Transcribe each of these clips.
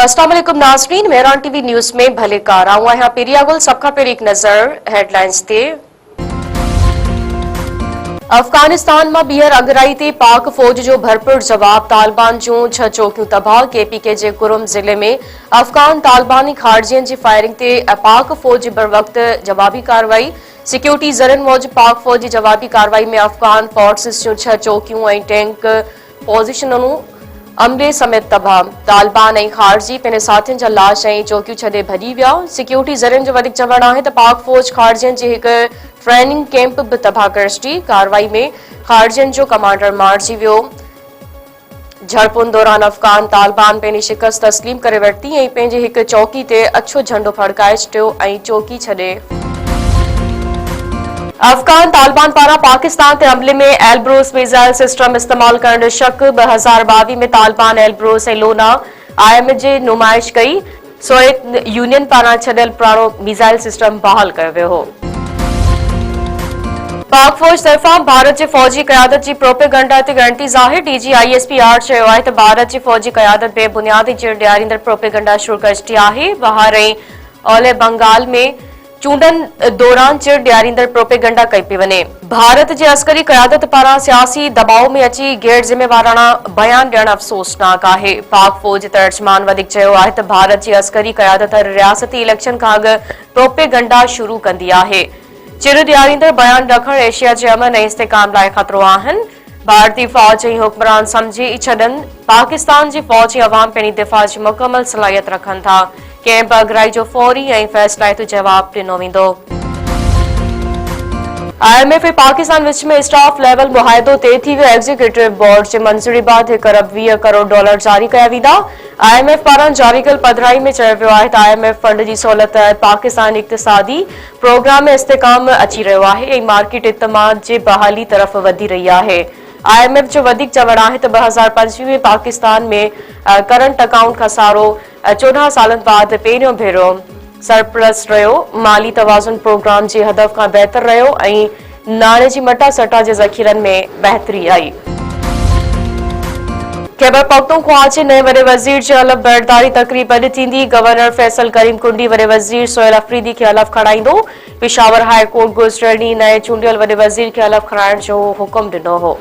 अस्सलाम वालेकुम नाज़रीन, मेहरान टीवी न्यूज़ में भले कार आऊं आहियां पेरियागुल सबका पेर एक नज़र हेडलाइंस ते। अफगानिस्तान में बीहर अगराई ते पाक फौज जो भरपूर जवाब तालिबान जूं 6 चौकियूं तबाह। केपीके जे कुरुम जिले में अफगान तालिबानी खारजियन जी फायरिंग ते पाक फौज बर वक्त जवाबी कार्रवाई। सिक्योरिटी ज़रन मौजूद पाक फौज की जवाबी कार्रवाई में अफगान फोर्सेस जूं 6 चौकियूं ऐं टैंक पोज़ीशनूं अमले समेत तबाह। तालिबान ऐं खारजी पंहिंजे साथियुनि जा लाश ऐं चौकियूं छॾे भॼी विया। सिक्योरिटी ज़रनि जो वधीक चवणु आहे त पाक फौज खारजियनि जे हिकु ट्रेनिंग कैंप बि तबाह करे छॾी। कार्रवाई में खारजियनि जो कमांडर मारिजी वियो। झड़पुनि दौरान अफगान तालिबान पंहिंजी शिकस्त तस्लीम करे वरिती ऐं पंहिंजे हिकु चौकी ते अछो झंडो फड़काए छॾियो ऐं चौकी छॾे। अफगान तालिबान पारां पाकिस्तान ते हमले में एल्ब्रोस मिसाइल सिस्टम इस्तेमाल करण शक। 2022 में तालिबान एल्ब्रोस ऐं लोना IMF जी नुमाइश कई। सोवियत यूनियन पारां छॾियल पुराणो मिसाइल सिस्टम बहाल कयो वियो हो। पाक फौज तरफ़ां भारत जे फौजी क़यादत जी प्रोपेगंडा ते ॻणिती ज़ाहिर। DG ISPR चयो आहे त भारत जी फौजी क़यादत बेबुनियादी चिर ॾियारींदड़ प्रोपेगंडा शुरू करे छॾी आहे। बहार ऐं ओलह बंगाल में चूंडनि दौरान चिर ॾियारींदड़ प्रोपेगंडा कई पई वञे। भारत जे अस्करी क़यादत पारां सियासी दबाव में अची गैर ज़िम्मेवाराना बयान ॾियणु अफ़सोसनाक आहे। पाक फौज तर्जमान वधीक चयो आहे त भारत जी अस्करी क़यादत रियासती इलेक्शन खां अॻु प्रोपेगंडा शुरू कंदी आहे। चिर ॾियारींदड़ बयान रखण एशिया जे अमन ऐं इस्तेहकाम लाइ ख़तरो आहिनि। भारतीय फौज ऐं हुक्मरान समझी छॾनि पाकिस्तान जी फौज ऐं अवाम पंहिंजी दिफ़ा जी मुकमल सलाहियत रखनि था। कंहिं बि अगराई जो फौरी ऐं फ़ैसिलाइतो जवाब ॾिनो वेंदो। IMF ऐं पाकिस्तान विच में स्टाफ लेवल मुआहिदो तइ थी वियो। एग्जीक्यूटिव बोर्ड जे मंज़ूरी बाद $1 अरब 20 करोड़ जारी कया वेंदा। IMF पारां जारी कयल पधिराई में चयो वियो आहे त IMF फंड जी सहूलियत तहत पाकिस्तान इक़्तिसादी प्रोग्राम में इस्तेहकाम अची रहियो आहे ऐं मार्केट इतमाद जे बहाली तरफ़ वधी रही आहे। IMF जो वधीक चवणु आहे त 2025 में पाकिस्तान में करंट अकाउंट खसारो 14 सालनि बाद पहिरियों भेरो सरप्लस रहियो। माली तवाज़ुन प्रोग्राम जे हदफ़ खां बहितर रहियो ऐं नाणे जी मटा सटा जे ज़ख़ीरनि में बहितरी आई। खैबर पख्तूनख्वा जे नए वॾे वज़ीर जी हलफ़ बर्दारी तक़रीब अॼु थींदी। गवर्नर फैसल करीम कुंडी वॾे वज़ीर सोहेल अफरीदी खे हलफ़ खणाईंदो। पेशावर हाई कोर्ट गुज़िरियल ॾींहुं नए चूंडियल वॾे वज़ीर खे हलफ़ खणाइण जो हुकुम ॾिनो हो।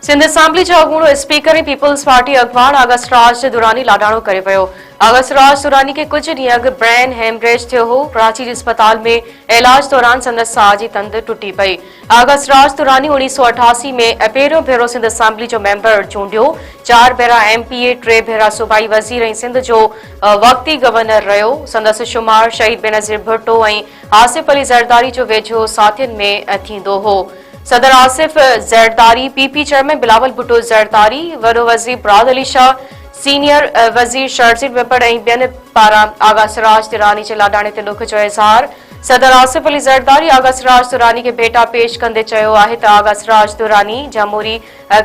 सिंध असेंबली जो अॻूणो स्पीकर ऐं पीपल्स पार्टी अॻवान अगस्त राज दुरानी लाडाणो करे वियो। अगस्त राज दुरानी खे कुछ ॾींहं अॻु ब्रेन हेमरेज थियो हो। कराची जे अस्पताल में इलाज दौरान संदसि साह जी तंद टुटी पई। अगस्त राज दुरानी 1988 में पहिरियों भेरो सिंध असेंबली जो मेंबर चूंडियो। 4 भेरा MPA, 3 भेरा सूबाई वज़ीर ऐं सिंध जो वक़्ती गवर्नर रहियो। संदसि शुमार शहीद बेनज़ीर भुट्टो ऐं आसिफ अली ज़रदारी जो वेझो साथियुनि में थींदो हो। सदर आसिफ ज़रदारी, PP चेयरमैन बिलावल भुट्टो ज़रदारी, वॾो वज़ीर मुराद अली शाह, सीनियर वज़ीर शर्जील वेपड़ ऐं ॿियनि पारां आगा सिराज दुरानी जे लाडाणे ते ॾुख जो इज़हार। सदर आसिफ अली ज़रदारी आगा सिराज दुरानी खे भेटा पेश कंदे चयो आहे त आगा सिराज दुरानी जमहूरी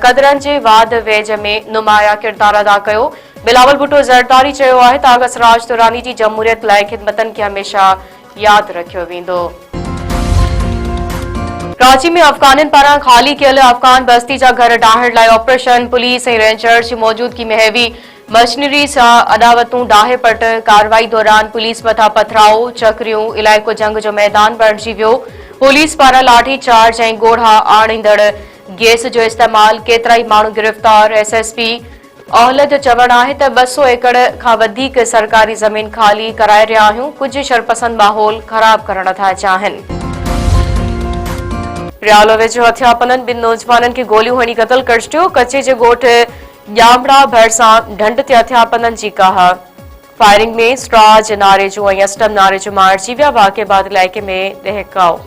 क़दरनि जे वाद वेझ में नुमाया किरदारु अदा कयो। बिलावल भुट्टो ज़रदारी चयो आहे त आगा सिराज दुरानी जी जमहूरियत लाइ ख़िदमतनि खे हमेशा यादि रखियो वेंदो। कराची में अफगाननि पारां ख़ाली कयल अफगान बस्ती जा घर ॾाहण लाइ ऑपरेशन। पुलिस ऐं रेंजर्स जी मौजूदगी में हैवी मशीनरी सां अॾावतूं ॾाहे पट। कार्रवाई दौरान पुलिस मथां पथराव चकरियूं। इलाइक़ो जंग जो मैदान बणिजी वियो। पुलिस पारां लाठी चार्ज ऐं ॻोढ़ा आणींदड़ गैस जो इस्तेमाल। केतिराई माण्हू गिरफ़्तार। SSP औहल जो चवणु आहे त 200 एकड़ खां वधीक सरकारी ज़मीन ख़ाली कराए रहिया आहियूं। कुझु शरपसंद माहौल ख़राब करण था चाहिनि। रियालो वेझो हथियापननि 2 नौजवाननि खे गोलियूं हणी क़तल करे छॾियो। कचे जे ॻोठ ॼामड़ा भरिसां ढंढ ते हथियापननि जी काह। फायरिंग में स्ट्राज नारे जो ऐं अस्टम नारे जो मारिजी विया। वाक़िए बाद इलाइक़े में दहकाओ।